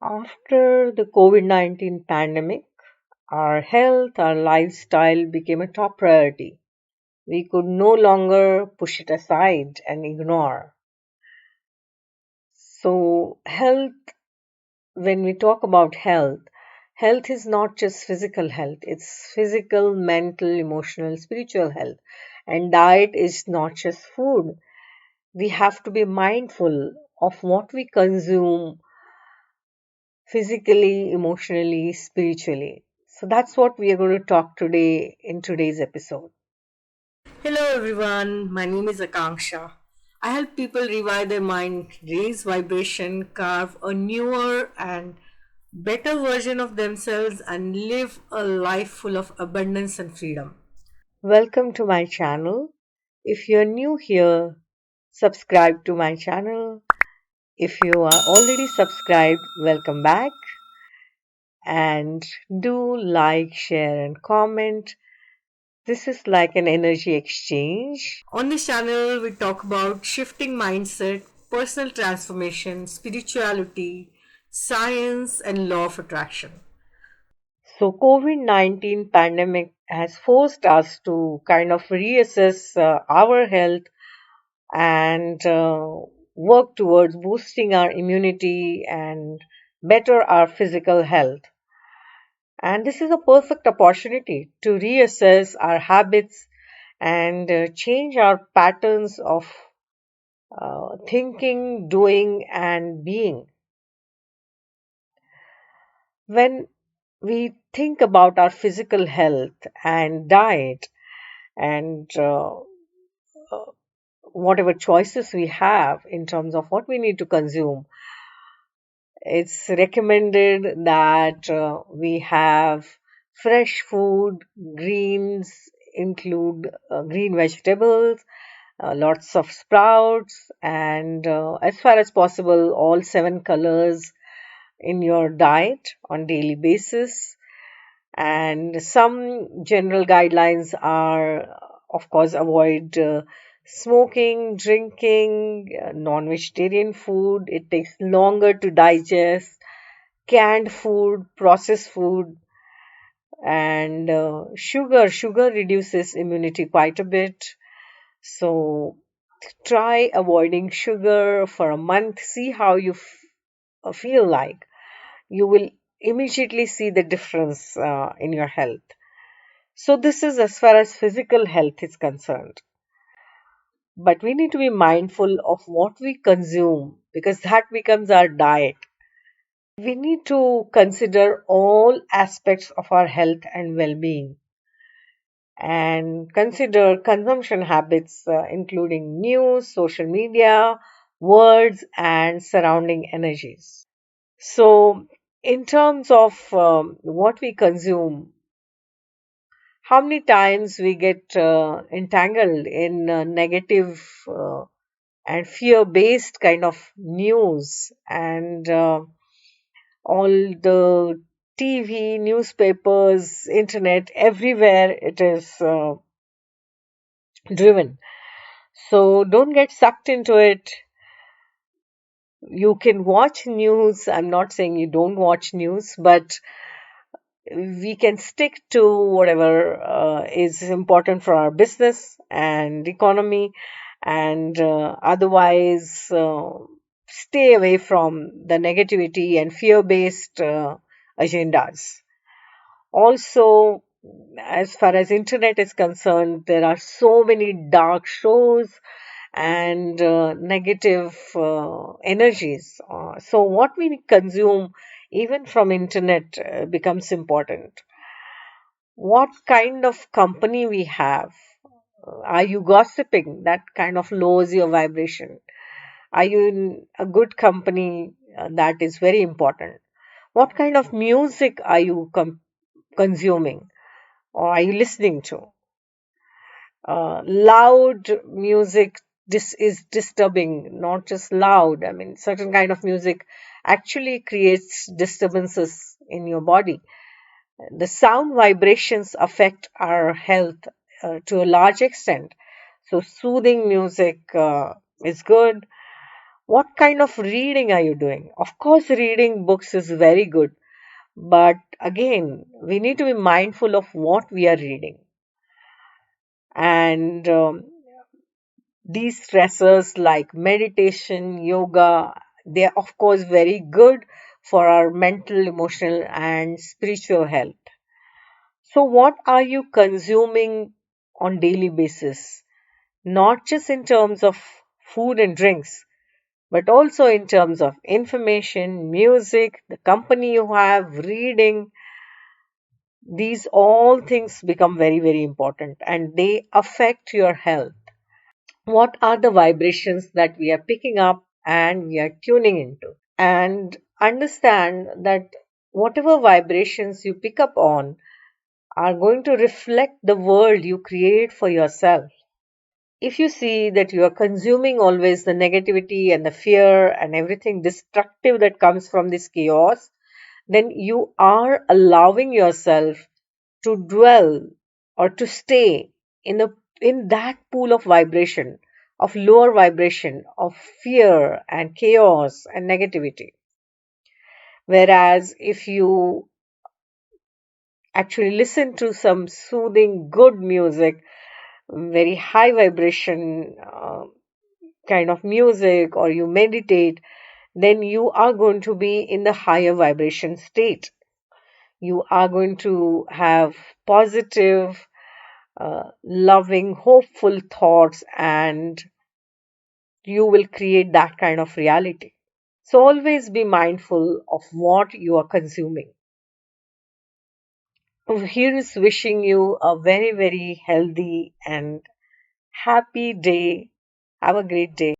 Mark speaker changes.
Speaker 1: After the COVID-19 pandemic, our health, our lifestyle became a top priority. We could no longer push it aside and ignore. So, when we talk about health is not just physical health, it's physical, mental, emotional, spiritual health. And diet is not just food. We have to be mindful of what we consume physically, emotionally, spiritually. So that's what we are going to talk today in today's episode. Hello everyone, my name is Akanksshaa. I help people rewire their mind, raise vibration, carve a newer and better version of themselves, and live a life full of abundance and freedom. Welcome to my channel. If you're new here, subscribe to my channel. If you are already subscribed, welcome back. And do like, share, and comment. This is like an energy exchange. On this channel, we talk about shifting mindset, personal transformation, spirituality, science, and law of attraction. So, COVID-19 pandemic has forced us to kind of reassess our health and work towards boosting our immunity and better our physical health. And this is a perfect opportunity to reassess our habits and change our patterns of thinking, doing, and being. When we think about our physical health and diet and whatever choices we have in terms of what we need to consume, it's recommended that we have fresh food, greens, include green vegetables, lots of sprouts, and as far as possible, all seven colors in your diet on daily basis. And some general guidelines are, of course, avoid smoking, drinking, non-vegetarian food. It takes longer to digest. Canned food, processed food, and sugar reduces immunity quite a bit. So try avoiding sugar for a month. See how you feel like. You will immediately see the difference in your health. So this is as far as physical health is concerned. But we need to be mindful of what we consume because that becomes our diet. We need to consider all aspects of our health and well-being and consider consumption habits, including news, social media, words, and surrounding energies. So, in terms of what we consume, how many times we get entangled in negative and fear-based kind of news and all the TV, newspapers, internet, everywhere it is driven. So don't get sucked into it. You can watch news. I'm not saying you don't watch news, but we can stick to whatever is important for our business and economy, and otherwise stay away from the negativity and fear-based agendas. Also, as far as internet is concerned, there are so many dark shows and negative energies. So what we consume even from internet becomes important. What kind of company we have? Are you gossiping? That kind of lowers your vibration. Are you in a good company? That is very important. What kind of music are you consuming or are you listening to? Loud music, this is disturbing, not just loud. I mean, certain kind of music actually creates disturbances in your body. The sound vibrations affect our health to a large extent. So, soothing music is good. What kind of reading are you doing? Of course, reading books is very good, but again, we need to be mindful of what we are reading. And these stressors like meditation, yoga, they are, of course, very good for our mental, emotional, and spiritual health. So, what are you consuming on daily basis? Not just in terms of food and drinks, but also in terms of information, music, the company you have, reading. These all things become very, very important and they affect your health. What are the vibrations that we are picking up and we are tuning into? And understand that whatever vibrations you pick up on are going to reflect the world you create for yourself. If you see that you are consuming always the negativity and the fear and everything destructive that comes from this chaos, then you are allowing yourself to dwell or to stay in that pool of vibration, of lower vibration, of fear and chaos and negativity. Whereas if you actually listen to some soothing, good music, very high vibration kind of music, or you meditate, then you are going to be in the higher vibration state. You are going to have positive, loving, hopeful thoughts, and you will create that kind of reality. So always be mindful of what you are consuming. Here is wishing you a very, very healthy and happy day. Have a great day.